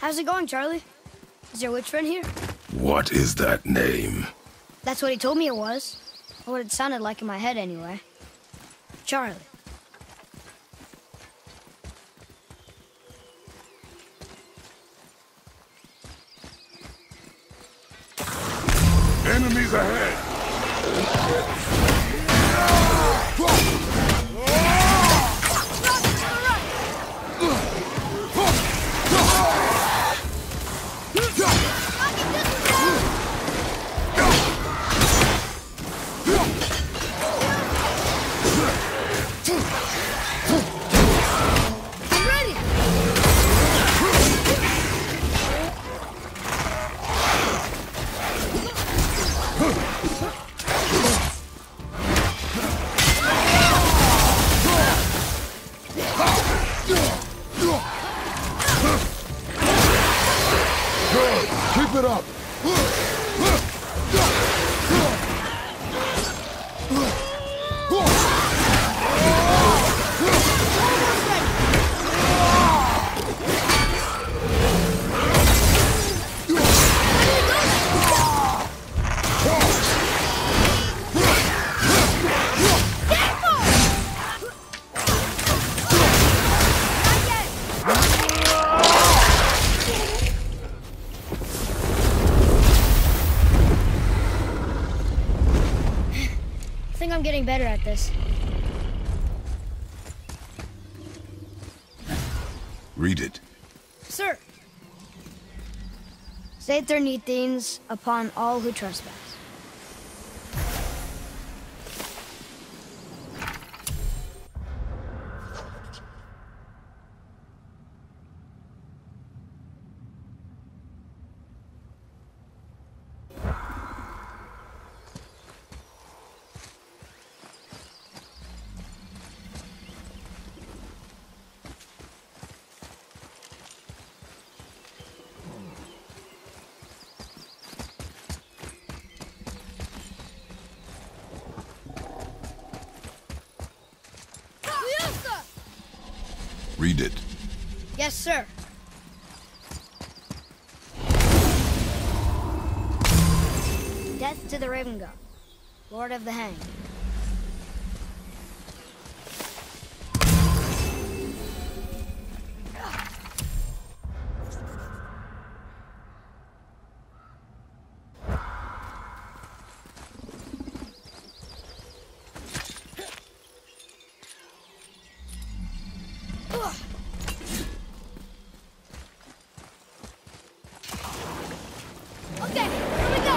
How's it going, Charlie? Is your witch friend here? What is that name? That's what he told me it was. Or what it sounded like in my head, anyway. Charlie. Enemies ahead! Keep it up! I think I'm getting better at this. Read it. Sir. Sater Nithins upon all who trespass. Read it. Yes, sir. Death to the Raven God, Lord of the Hanged. Okay, here we go!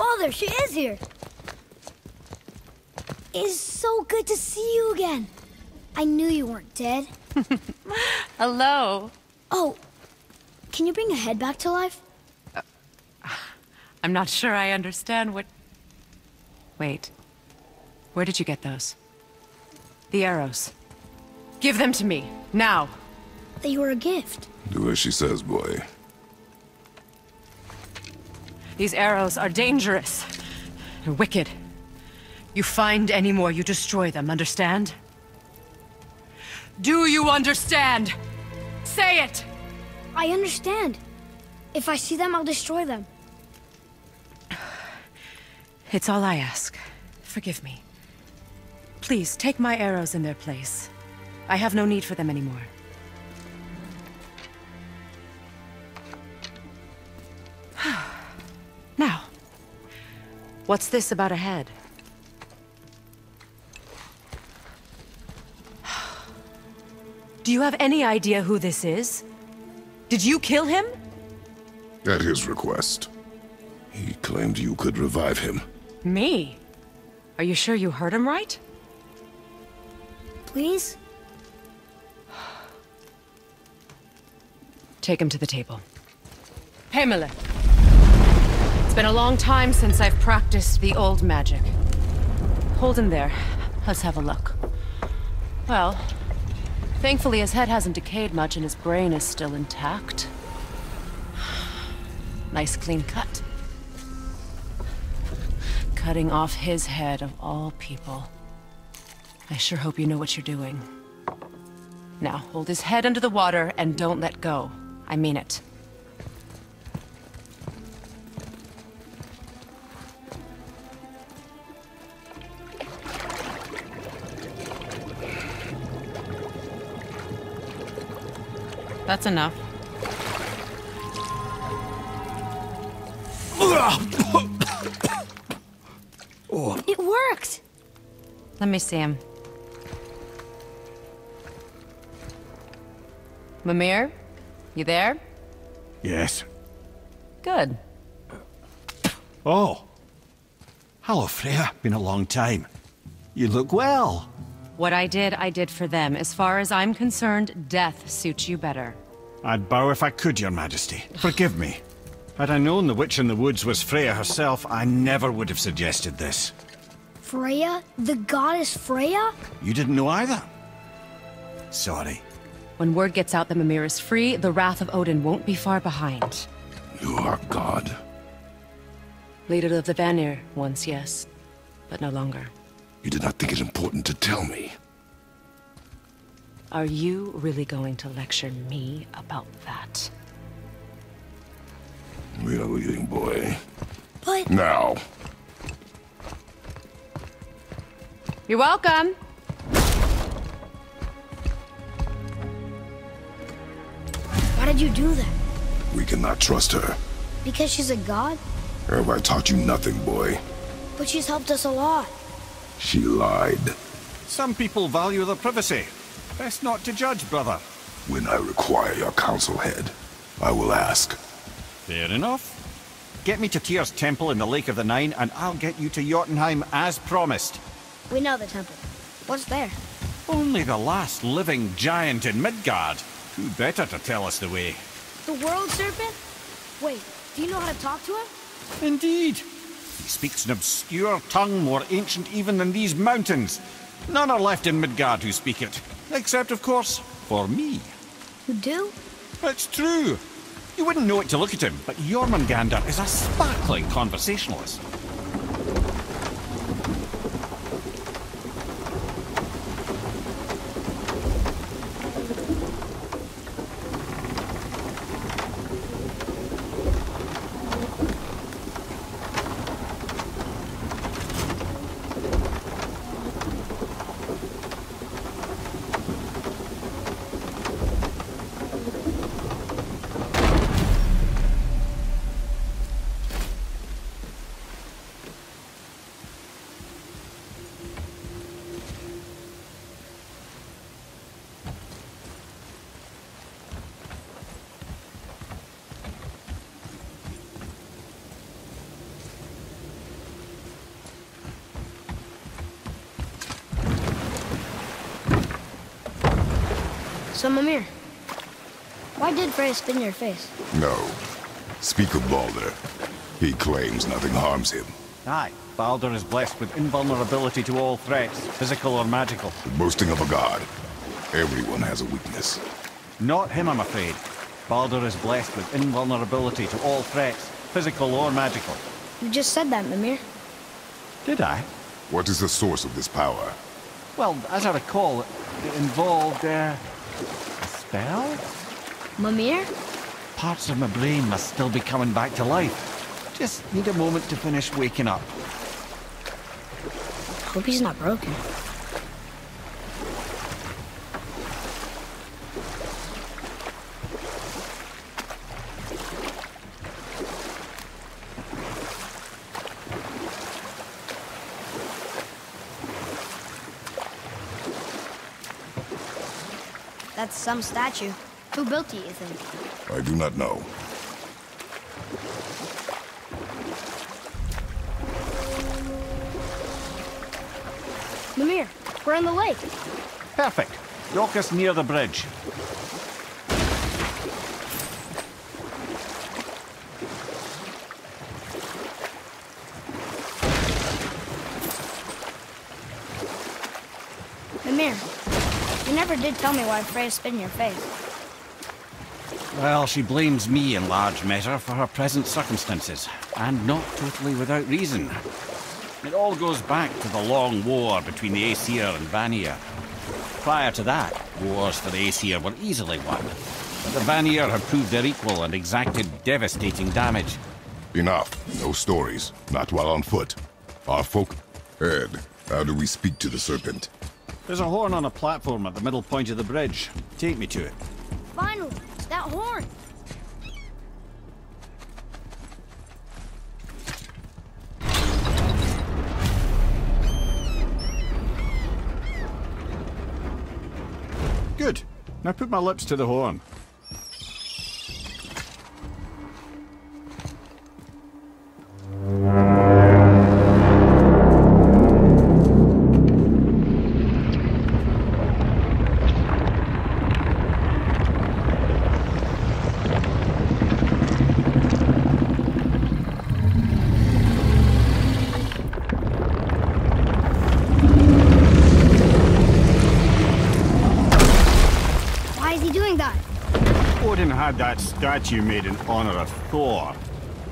Oh, there she is here. It's so good to see you again. I knew you weren't dead. Hello. Oh, can you bring a head back to life? I'm not sure I understand what... Wait. Where did you get those? The arrows. Give them to me, now. They were a gift. Do as she says, boy. These arrows are dangerous. They're wicked. You find any more, you destroy them, understand? Do you understand? Say it! I understand. If I see them, I'll destroy them. It's all I ask. Forgive me. Please, take my arrows in their place. I have no need for them anymore. Now, what's this about a head? Do you have any idea who this is? Did you kill him? At his request. He claimed you could revive him. Me? Are you sure you heard him right? Please? Take him to the table. Pamela. It's been a long time since I've practiced the old magic. Hold him there. Let's have a look. Well, thankfully his head hasn't decayed much and his brain is still intact. Nice clean cut. Cutting off his head of all people. I sure hope you know what you're doing. Now, hold his head under the water and don't let go. I mean it. That's enough. It worked! Let me see him. Mimir? You there? Yes. Good. Oh. Hello, Freya. Been a long time. You look well. What I did for them. As far as I'm concerned, death suits you better. I'd bow if I could, Your Majesty. Forgive me. Had I known the witch in the woods was Freya herself, I never would have suggested this. Freya? The goddess Freya? You didn't know either? Sorry. When word gets out that Mimir is free, the wrath of Odin won't be far behind. You are God. Leader of the Vanir, once yes, but no longer. You did not think it important to tell me. Are you really going to lecture me about that? We are leaving, boy. But... Now. You're welcome! Why did you do that? We cannot trust her. Because she's a god? Have I taught you nothing, boy? But she's helped us a lot. She lied. Some people value their privacy. Best not to judge, brother. When I require your council head, I will ask. Fair enough. Get me to Tyr's temple in the Lake of the Nine, and I'll get you to Jotunheim as promised. We know the temple. What's there? Only the last living giant in Midgard. Who better to tell us the way? The world serpent? Wait, do you know how to talk to him? Indeed. He speaks an obscure tongue more ancient even than these mountains. None are left in Midgard who speak it. Except, of course, for me. You do? It's true. You wouldn't know it to look at him, but Jormungandr is a sparkling conversationalist. So, Mimir, why did Freya spit in your face? No. Speak of Baldur. He claims nothing harms him. Aye, Baldur is blessed with invulnerability to all threats, physical or magical. The boasting of a god. Everyone has a weakness. Not him, I'm afraid. Baldur is blessed with invulnerability to all threats, physical or magical. You just said that, Mimir. Did I? What is the source of this power? Well, as I recall, it involved, a spell? Mimir? Parts of my brain must still be coming back to life. Just need a moment to finish waking up. Hope he's not broken. That's some statue. Who built it, you think? I do not know. Mimir, we're in the lake. Perfect. Dock us near the bridge. Mimir, you never did tell me why Freya spit in your face. Well, she blames me in large measure for her present circumstances, and not totally without reason. It all goes back to the long war between the Aesir and Vanir. Prior to that, wars for the Aesir were easily won, but the Vanir had proved their equal and exacted devastating damage. Enough. No stories. Not while on foot. Our folk... Ed, how do we speak to the serpent? There's a horn on a platform at the middle point of the bridge. Take me to it. Finally, that horn. Good. Now put my lips to the horn. Odin had that statue made in honor of Thor.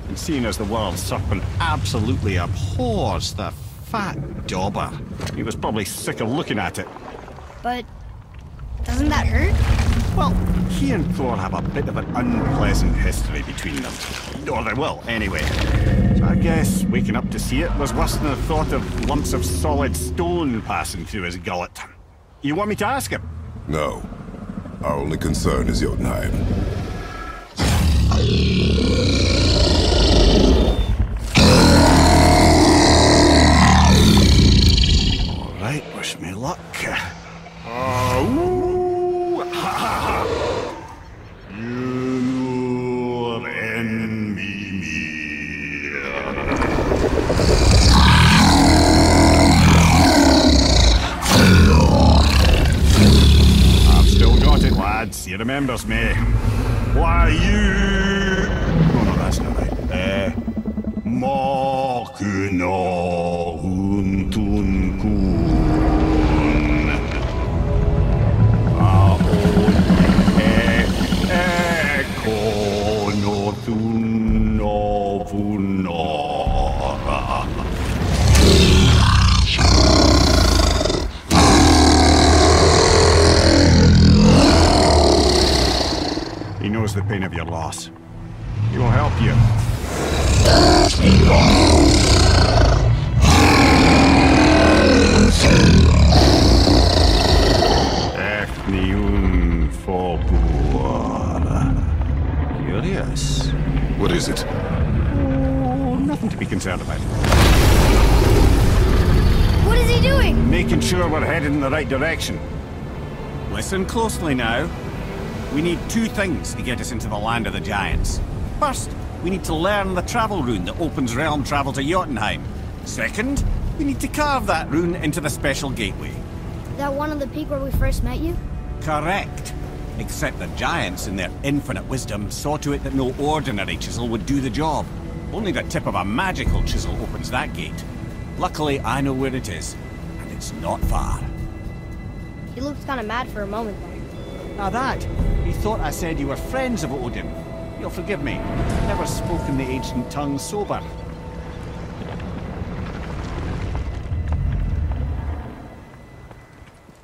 And seeing as the world serpent absolutely abhors the fat dauber, he was probably sick of looking at it. But doesn't that hurt? Well, he and Thor have a bit of an unpleasant history between them. Or they will, anyway. So I guess waking up to see it was worse than the thought of lumps of solid stone passing through his gullet. You want me to ask him? No. Our only concern is Jotunheim. All right, wish me luck. He remembers me. Why you... Oh no, that's not right. Makuna huntun kun. Ahon ekonotun novunora. He knows the pain of your loss. He will help you. Efniun Fobur. Curious. What is it? Oh, nothing to be concerned about. What is he doing? Making sure we're headed in the right direction. Listen closely now. We need two things to get us into the land of the giants. First, we need to learn the travel rune that opens realm travel to Jotunheim. Second, we need to carve that rune into the special gateway. That one on the peak where we first met you? Correct. Except the giants, in their infinite wisdom, saw to it that no ordinary chisel would do the job. Only the tip of a magical chisel opens that gate. Luckily, I know where it is, and it's not far. He looked kind of mad for a moment there. Now that, he thought I said you were friends of Odin. You'll forgive me. I've never spoken the ancient tongue sober.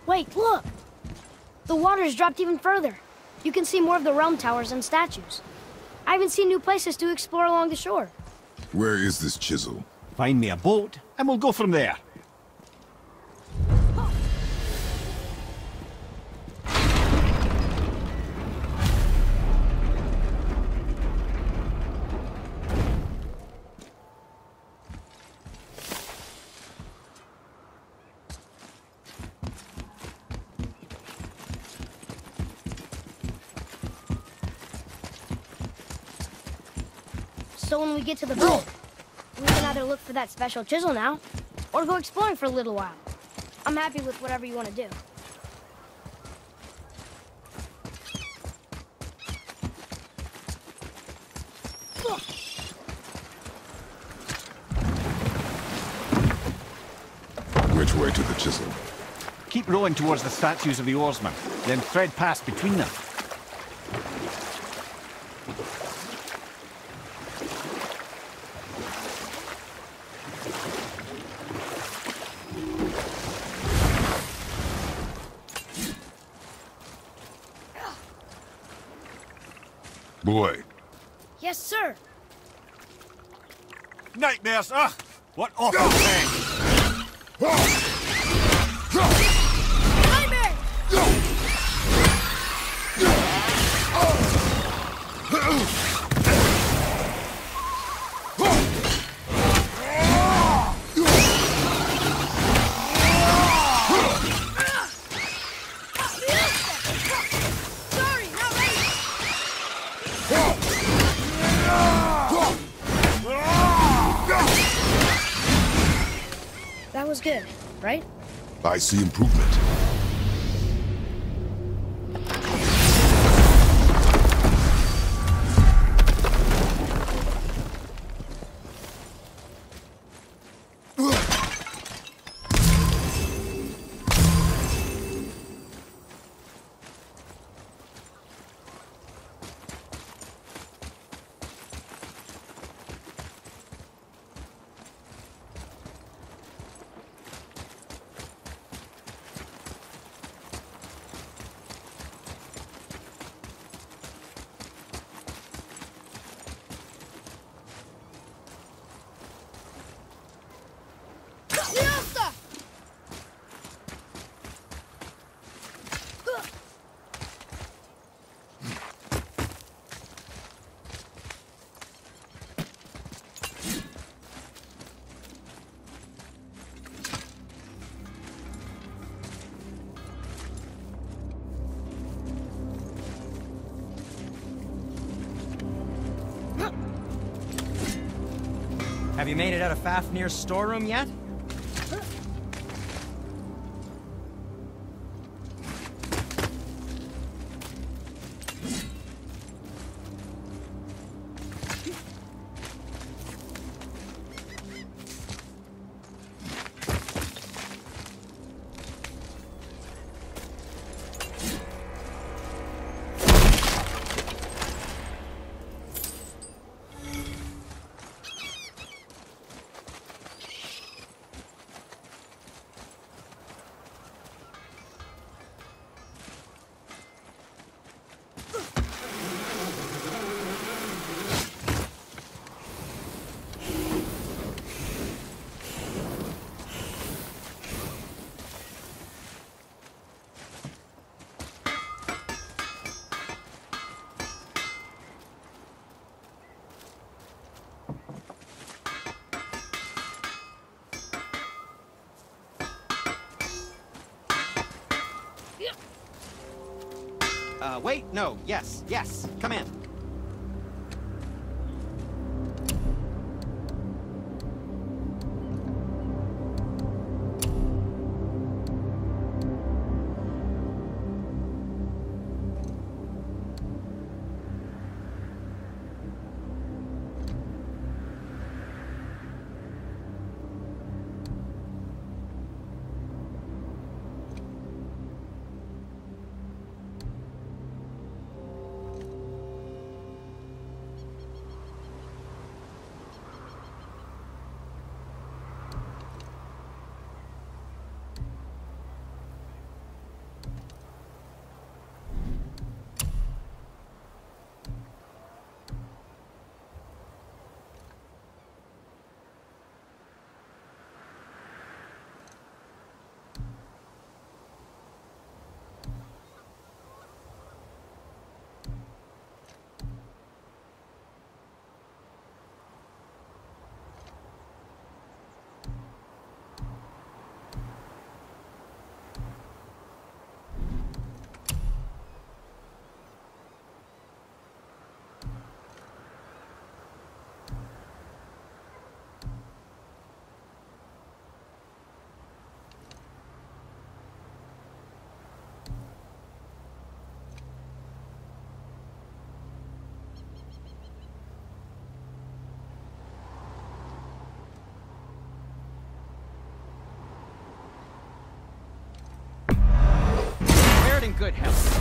Wait, look! The water's dropped even further. You can see more of the realm towers and statues. I even see new places to explore along the shore. Where is this chisel? Find me a boat, and we'll go from there. So when we get to the boat, we can either look for that special chisel now, or go exploring for a little while. I'm happy with whatever you want to do. Which way to the chisel? Keep rowing towards the statues of the oarsmen, then thread past between them. Boy. Yes, sir. Nightmares, ugh! What awful thing! Nightmare! Sorry, not ready. That was good, right? I see improvement. Have you made it out of Fafnir's storeroom yet? Wait, no, yes, come in. good health.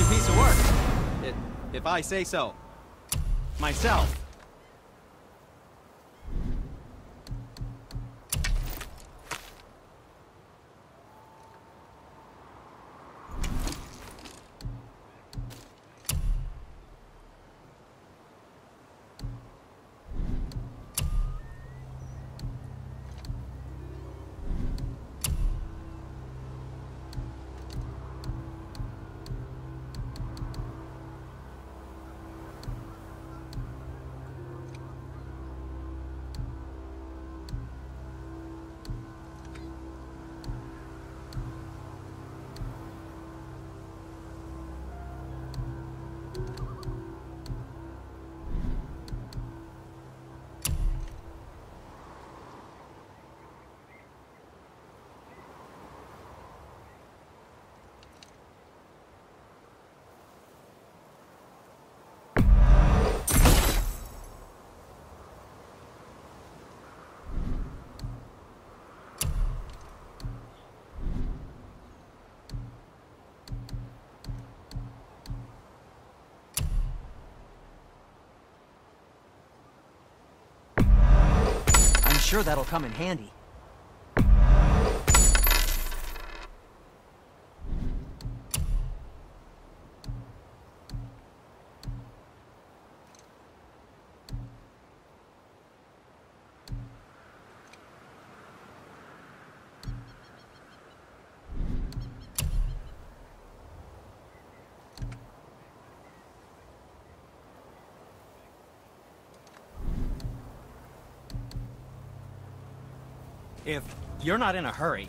Piece of work, if I say so myself. I'm sure that'll come in handy. If you're not in a hurry.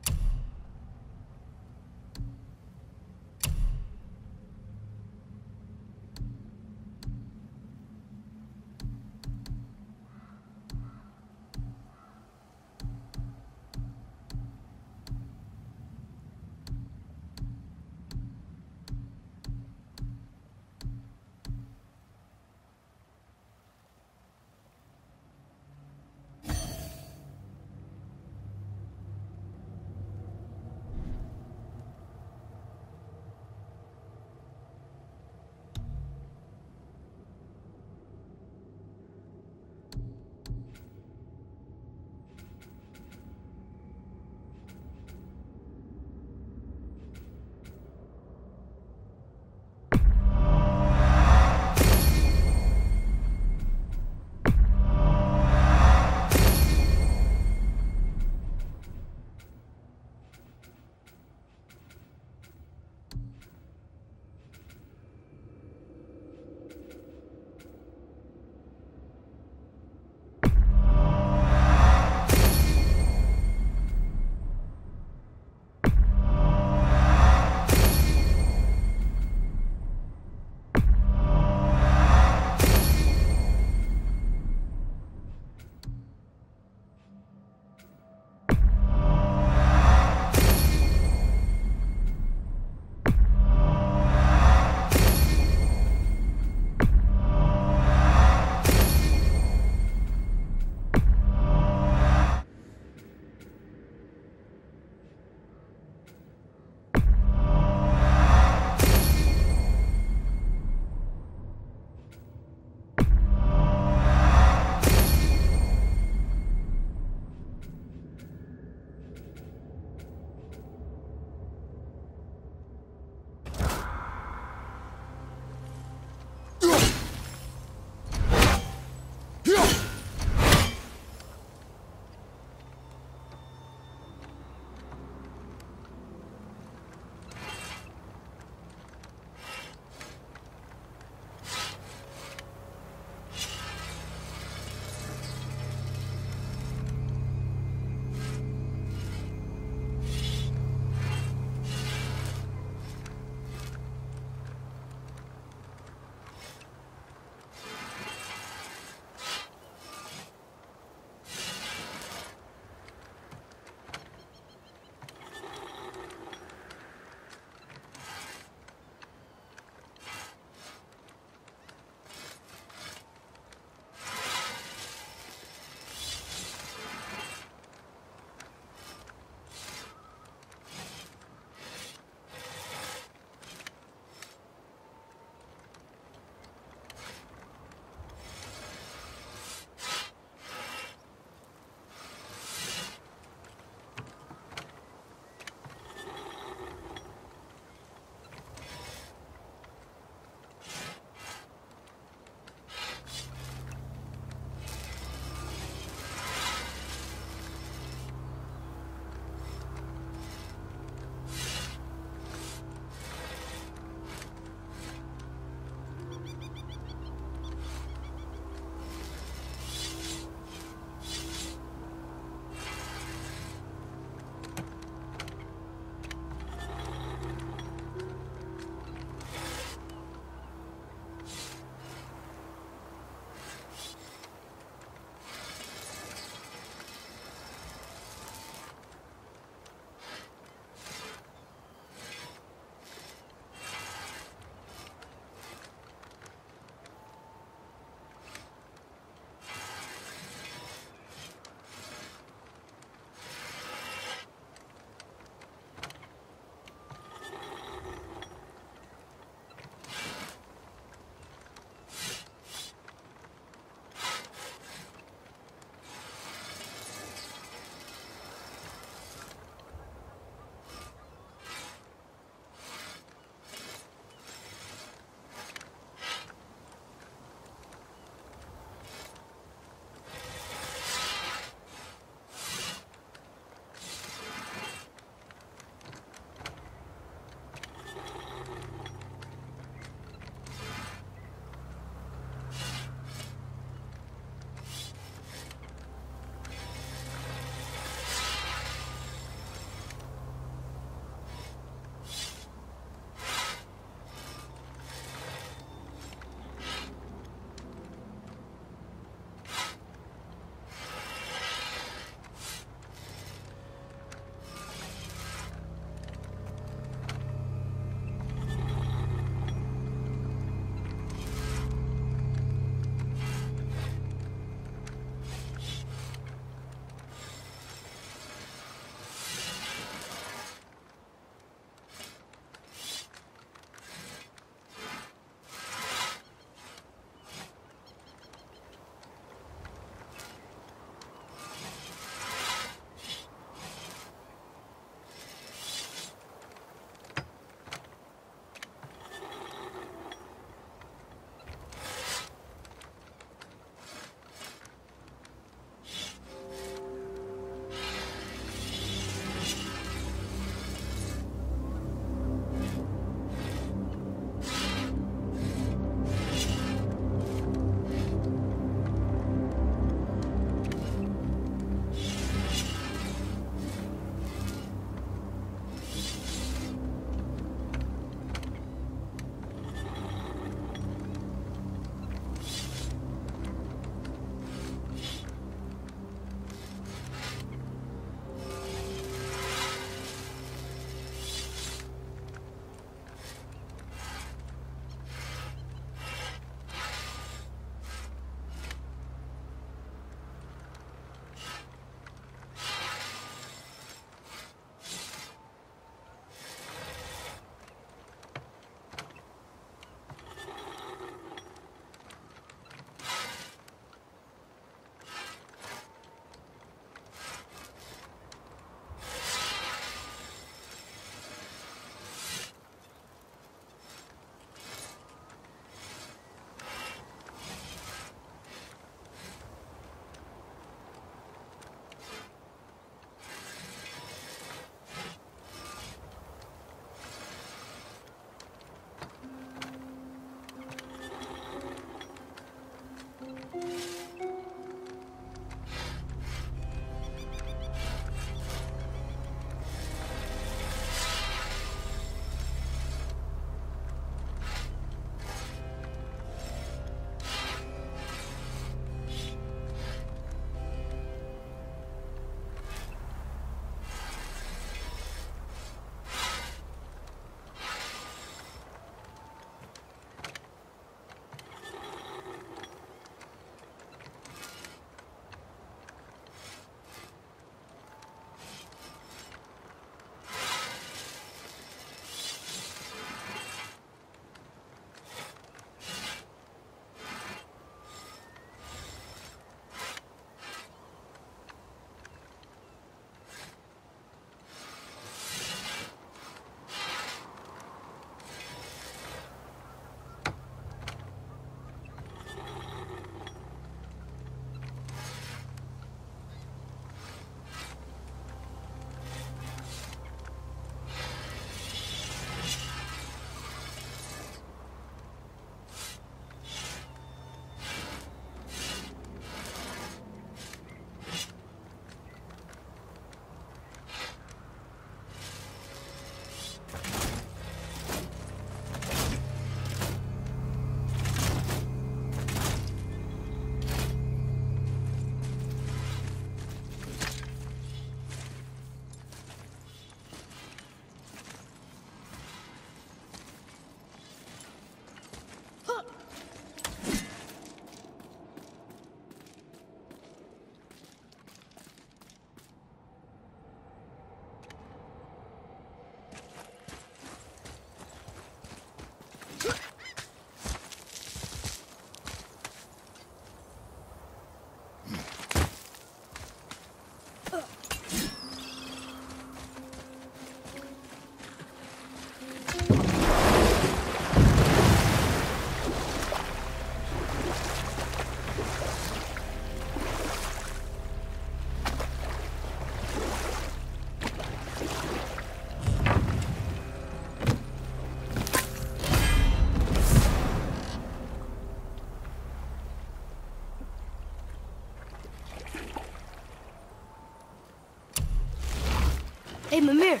Hey, Mimir.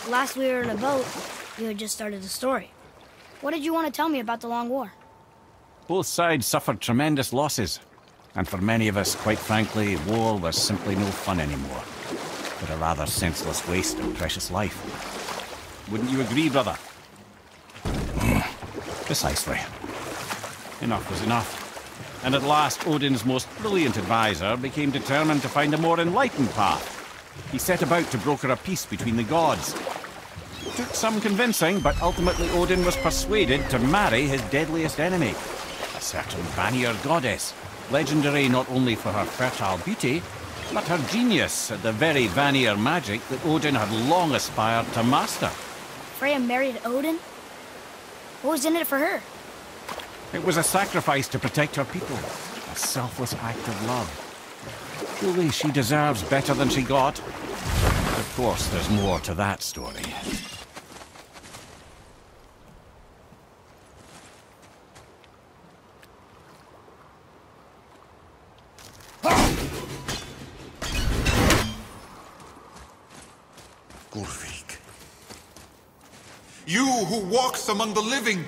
Last we were in a boat, you had just started the story. What did you want to tell me about the Long War? Both sides suffered tremendous losses. And for many of us, quite frankly, war was simply no fun anymore. But a rather senseless waste of precious life. Wouldn't you agree, brother? Precisely. Enough was enough. And at last, Odin's most brilliant advisor became determined to find a more enlightened path. He set about to broker a peace between the gods. It took some convincing, but ultimately Odin was persuaded to marry his deadliest enemy, a certain Vanir goddess, legendary not only for her fertile beauty, but her genius at the very Vanir magic that Odin had long aspired to master. Freya married Odin? What was in it for her? It was a sacrifice to protect her people, a selfless act of love. Truly, she deserves better than she got. Of course, there's more to that story. Gullveig. You who walks among the living,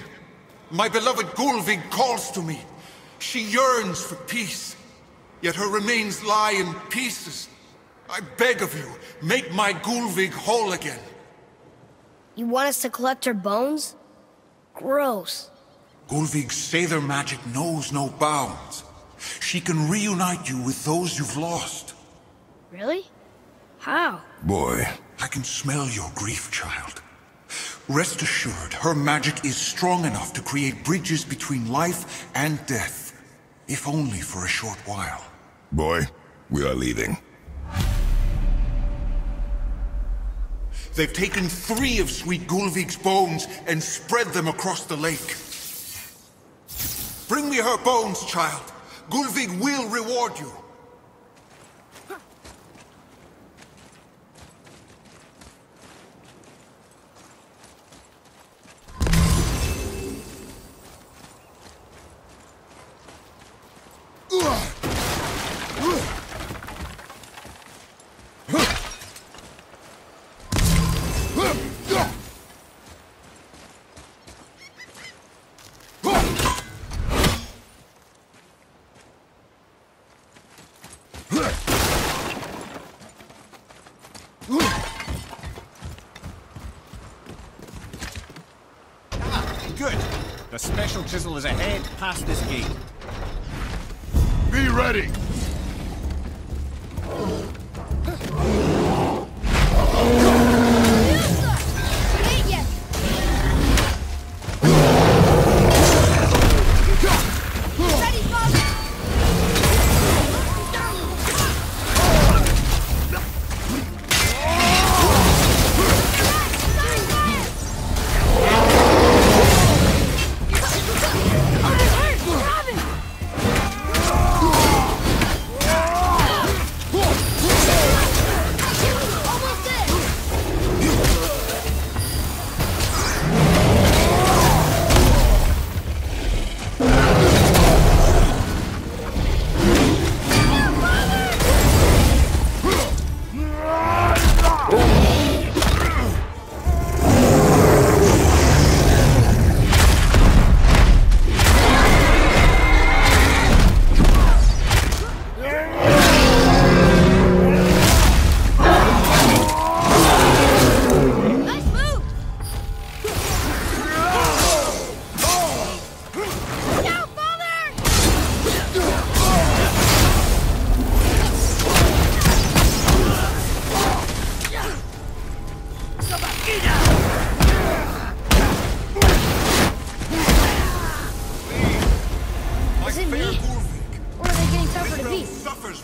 my beloved Gullveig calls to me. She yearns for peace, yet her remains lie in pieces. I beg of you, make my Gullveig whole again. You want us to collect her bones? Gross. Gullveig's Seidr magic knows no bounds. She can reunite you with those you've lost. Really? How? Boy. I can smell your grief, child. Rest assured, her magic is strong enough to create bridges between life and death, if only for a short while. Boy, we are leaving. They've taken 3 of sweet Gullveig's bones and spread them across the lake. Bring me her bones, child. Gullveig will reward you. Good. The special chisel is ahead, past this gate. Be ready!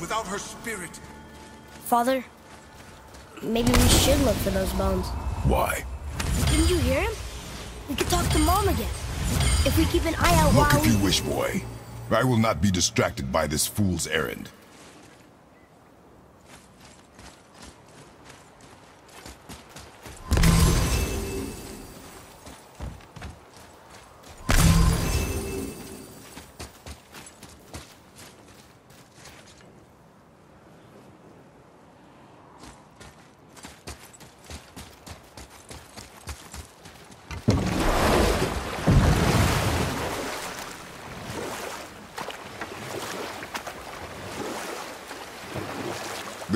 Without her spirit. Father, maybe we should look for those bones. Why? Didn't you hear him? We could talk to Mom again. If we keep an eye out Look while if you wish, boy. I will not be distracted by this fool's errand.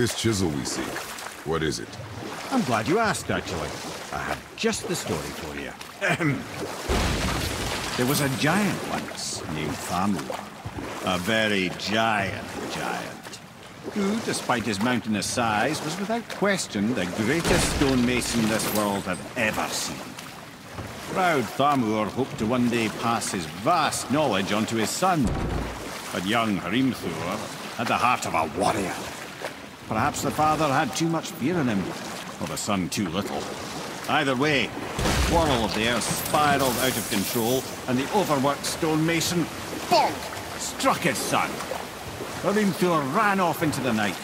This chisel we seek, what is it? I'm glad you asked, actually. I have just the story for you. There was a giant once named Thamur. A very giant, who, despite his mountainous size, was without question the greatest stonemason this world had ever seen. Proud Thamur hoped to one day pass his vast knowledge on to his son. But young Hrimthur had the heart of a warrior. Perhaps the father had too much fear in him, or the son too little. Either way, the quarrel of the earth spiraled out of control, and the overworked stonemason, bonk, struck his son. Hrimthur ran off into the night.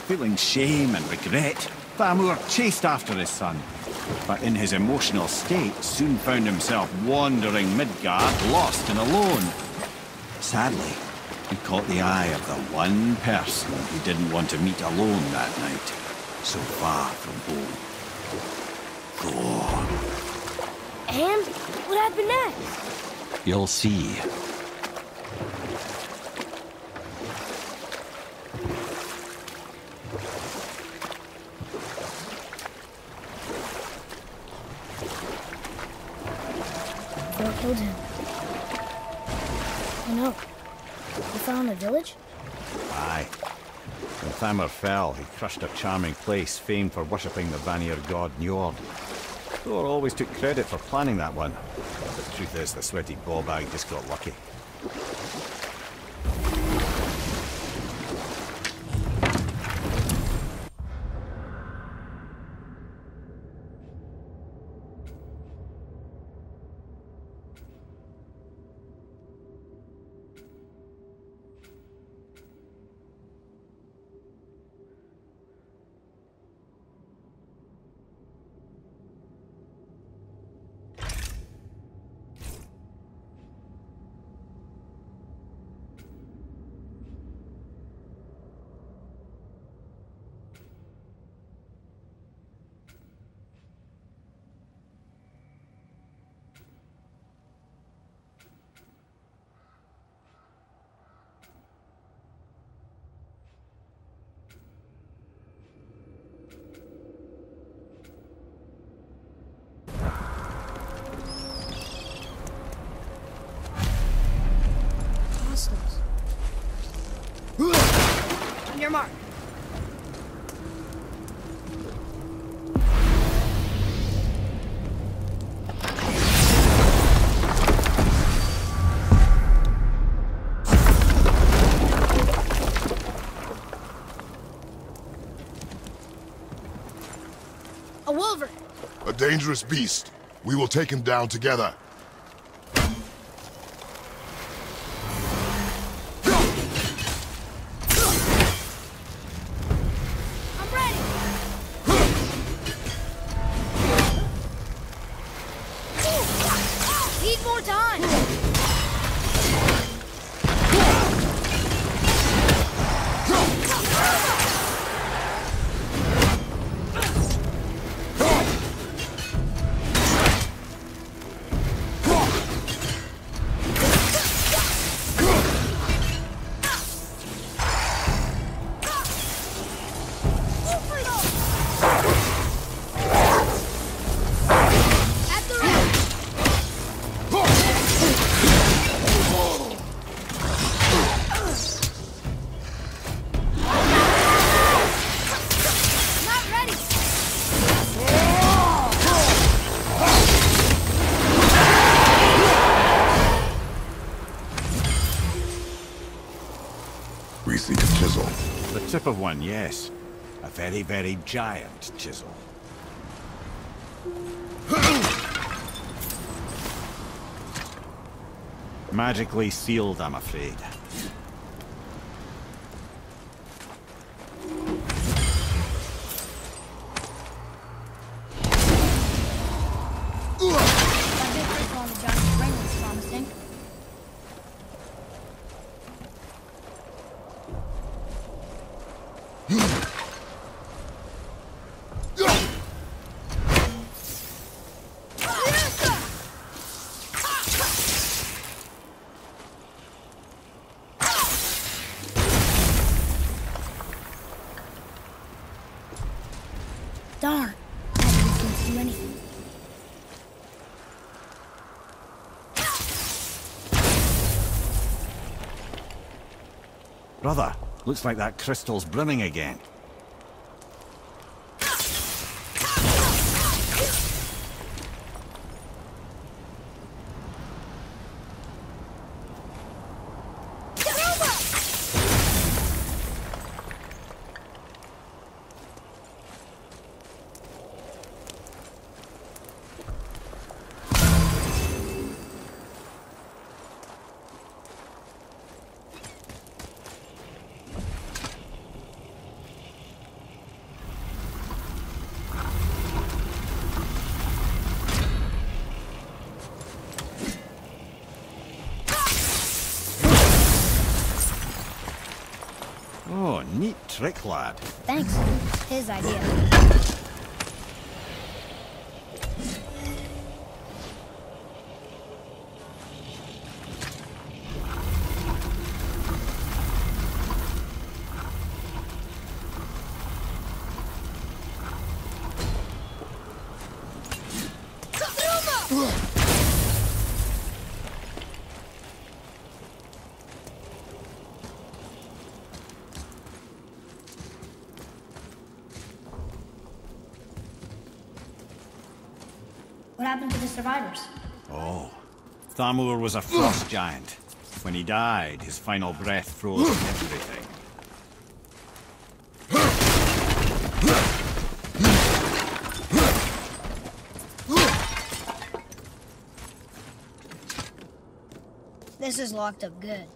Feeling shame and regret, Thamur chased after his son. But in his emotional state, soon found himself wandering Midgard, lost and alone. Sadly, he caught the eye of the one person he didn't want to meet alone that night, so far from home. Thor. And what happened next? You'll see. Thor killed him. Oh no. He fell in the village? Aye. When Thamur fell, he crushed a charming place famed for worshipping the Vanir god Njord. Thor always took credit for planning that one. But the truth is, the sweaty ballbag just got lucky. On your mark. A wolverine. A dangerous beast. We will take him down together. We seek a chisel. The tip of one, yes. A very, very giant chisel. Magically sealed, I'm afraid. Brother, looks like that crystal's brimming again. Oh, neat trick, lad. Thanks. His idea. What happened to the survivors? Oh, Thamur was a frost giant. When he died, his final breath froze everything. This is locked up good.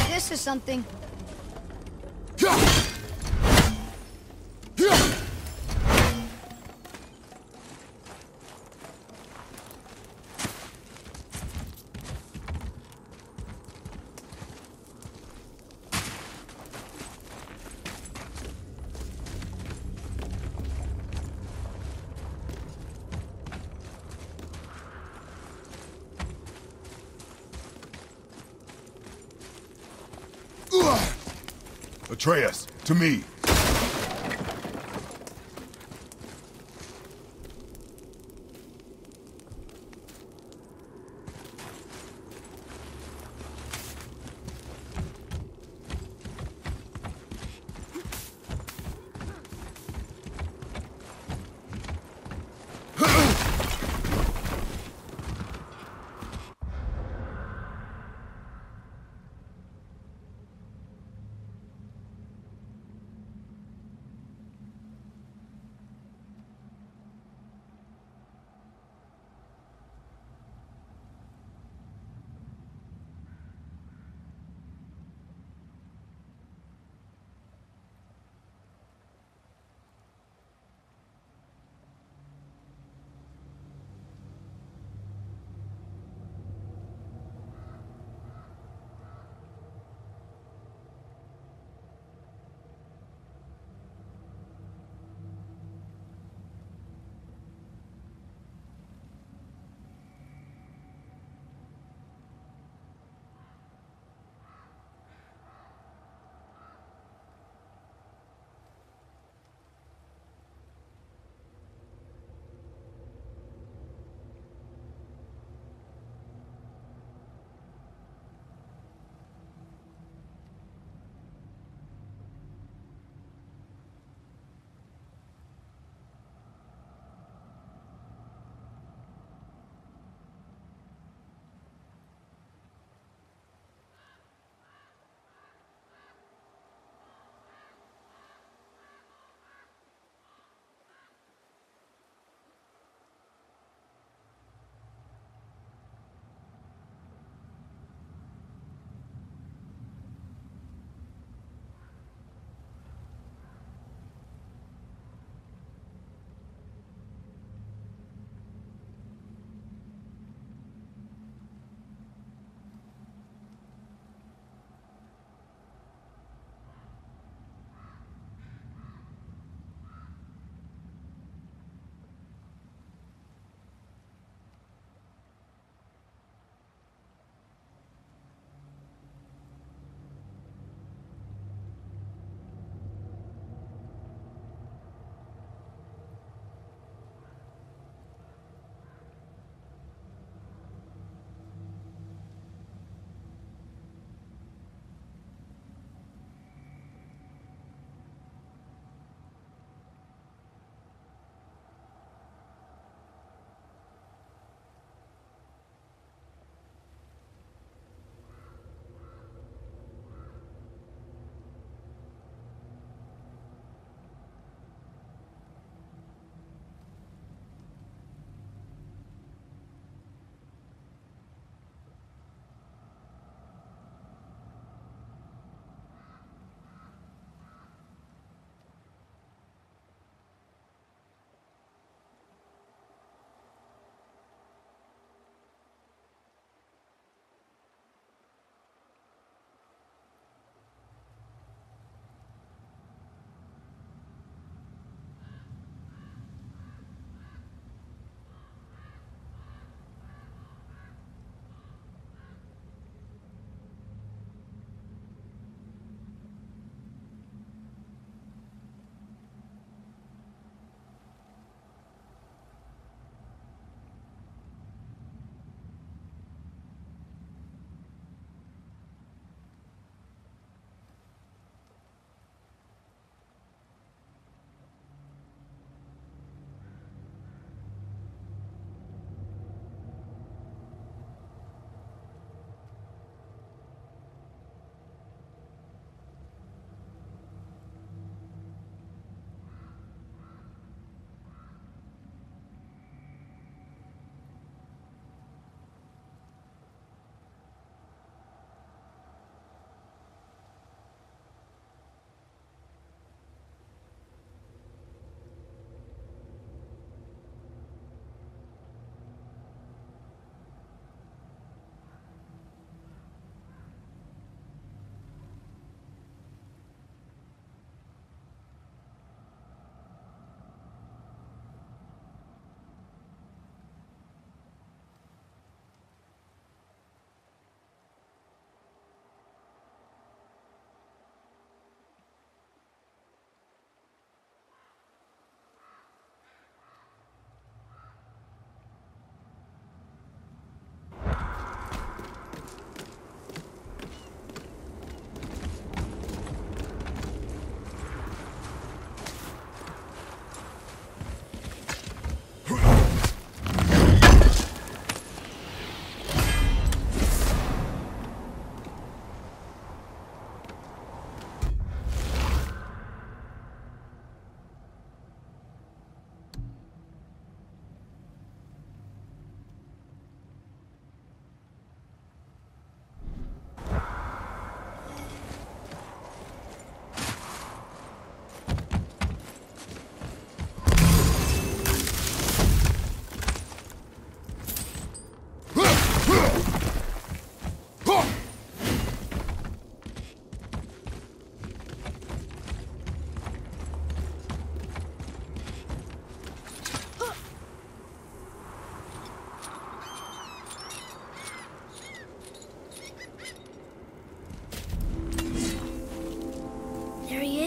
This is something. Atreus, to me.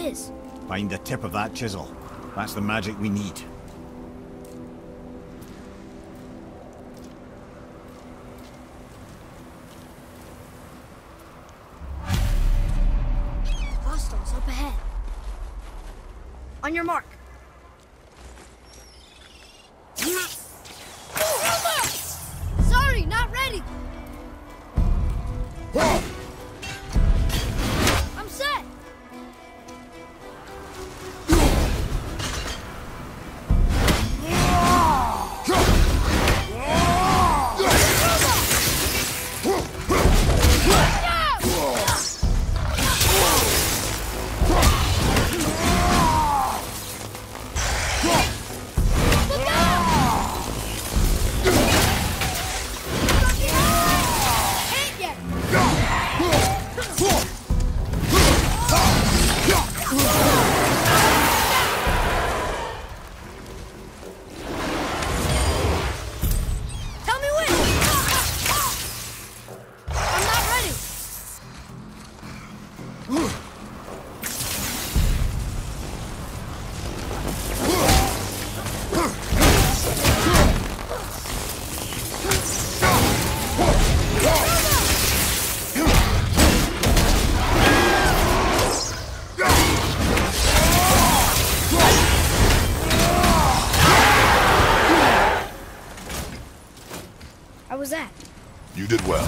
is. Find the tip of that chisel. That's the magic we need. Hostiles up ahead. On your mark. Sorry, not ready. I'm set. How was that? You did well.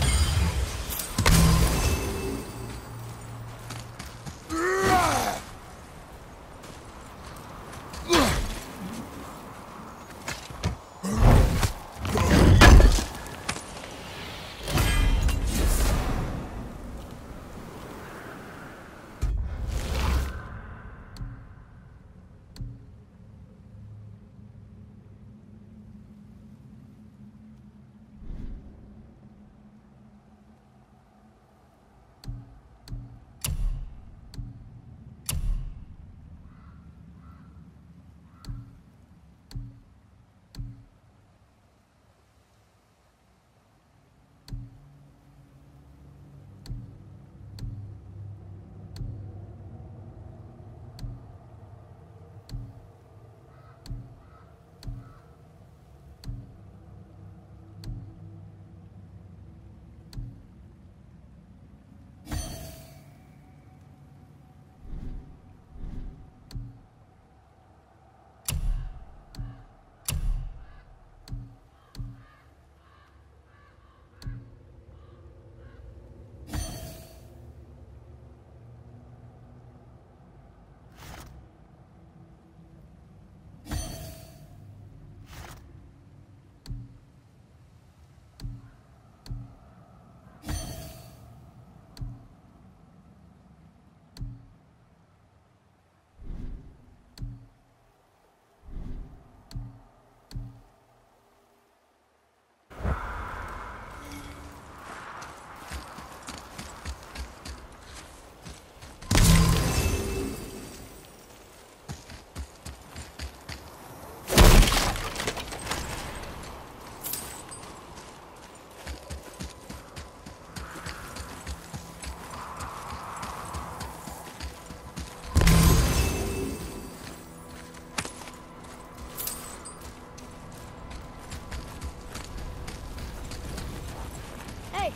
Hey,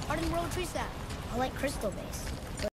Arden World Tree Staff. I like Crystal Base.